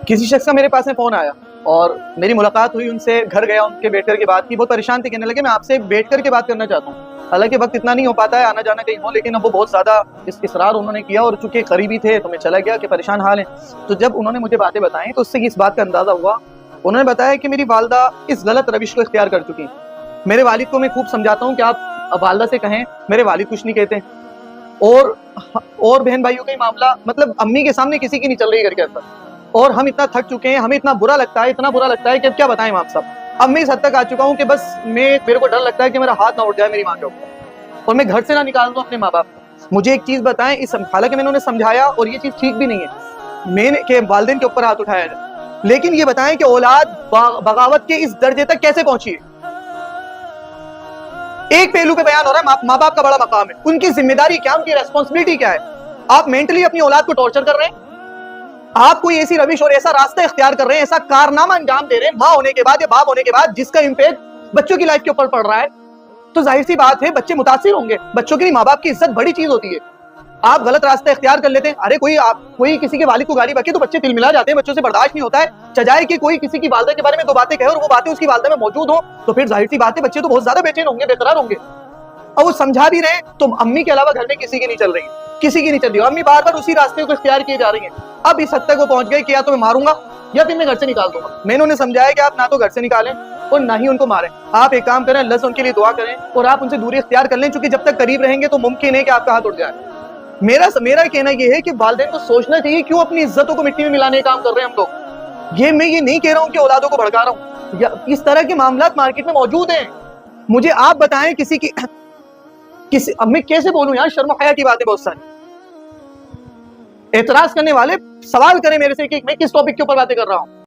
किसी शख्स का मेरे पास में फ़ोन आया और मेरी मुलाकात हुई उनसे, घर गया, उनके बैठ कर के बात की, बहुत परेशान थे, कहने लगे मैं आपसे बैठ कर के बात करना चाहता हूँ। हालांकि वक्त इतना नहीं हो पाता है, आना जाना कहीं हो, लेकिन अब वो बहुत ज़्यादा इसरार उन्होंने किया और चूंकि करीबी थे तो मैं चला गया कि परेशान हाल है। तो जब उन्होंने मुझे बातें बताई तो उससे इस बात का अंदाज़ा हुआ, उन्होंने बताया कि मेरी वालदा इस गलत रविश को इख्तियार कर चुकी। मेरे वालिद को मैं खूब समझाता हूँ कि आप वालदा से कहें, मेरे वालिद कुछ नहीं कहते। और बहन भाइयों का ही मामला, मतलब अम्मी के सामने किसी की नहीं चल रही घर के अंदर, और हम इतना थक चुके हैं, हमें इतना बुरा लगता है, इतना बुरा लगता है कि अब क्या बताएं आप सब। अब मैं इस हद तक आ चुका हूँ कि बस मेरे को डर लगता है कि मेरा हाथ ना उठ जाए मेरी माँ के ऊपर और मैं घर से ना निकाल दूँ अपने माँ बाप को। मुझे एक चीज बताएं, इस हालांकि मैंने उन्हें समझाया और ये चीज ठीक भी नहीं है मैंने के वालिदैन के ऊपर हाथ उठाया जाए, लेकिन ये बताएं कि औलाद बगावत के इस दर्जे तक कैसे पहुंची है। एक पहलू पे बयान हो रहा है माँ बाप का बड़ा मकाम है, उनकी जिम्मेदारी क्या, उनकी रेस्पॉन्सिबिलिटी क्या है। आप मेंटली अपनी औलाद को टॉर्चर कर रहे हैं, आप कोई ऐसी रविश और ऐसा रास्ता इख्तियार कर रहे हैं, ऐसा कारनामा अंजाम दे रहे हैं माँ होने के बाद या बाप होने के बाद जिसका इम्पैक्ट बच्चों की लाइफ के ऊपर पड़ रहा है, तो जाहिर सी बात है बच्चे मुतासिर होंगे। बच्चों के लिए माँ बाप की इज्जत बड़ी चीज होती है। आप गलत रास्ता इख्तियार कर लेते हैं। अरे कोई किसी के वालिद को गाली बके तो बच्चे तिलमिला जाते हैं, बच्चों से बर्दाश्त नहीं होता है। चजाए कि कोई किसी की वालदा के बारे में दो बातें कहे और वो बातें उसकी वालदा में मौजूद हो, तो फिर जाहिर सी बात है बच्चे तो बहुत ज्यादा बेचैन होंगे, बेकरार होंगे। और वो समझा भी रहे तो अम्मी के अलावा घर में किसी की नहीं चल रही, किसी की नहीं चल रही। अम्मी बार बार उसी रास्ते को इख्तियार किए जा रही हैं। अब इस हद तक वो पहुंच गए कि या तो मैं मारूंगा या फिर मैं घर से निकाल दूंगा। मैंने उन्हें समझाया कि आप ना तो घर से निकालें और ना ही उनको मारें। आप एक काम करें, अल्लाह से उनके लिए दुआ करें और आप उनसे दूरी इख्तियार कर लें, क्योंकि जब तक करीब रहेंगे तो मुमकिन है कि आपका हाथ उठ जाए। मेरा कहना यह है कि वालिदैन को सोचना चाहिए क्यों अपनी इज्जतों को मिट्टी में मिलाने का काम कर रहे हैं हम लोग। मैं ये नहीं कह रहा हूं कि औलादों को भड़का रहा हूं, या इस तरह के मामला मार्केट में मौजूद हैं। मुझे आप बताएं अब मैं कैसे बोलूं यार, शर्म हया की बातें बहुत सारी। एतराज करने वाले सवाल करें मेरे से कि मैं किस टॉपिक के ऊपर बातें कर रहा हूं।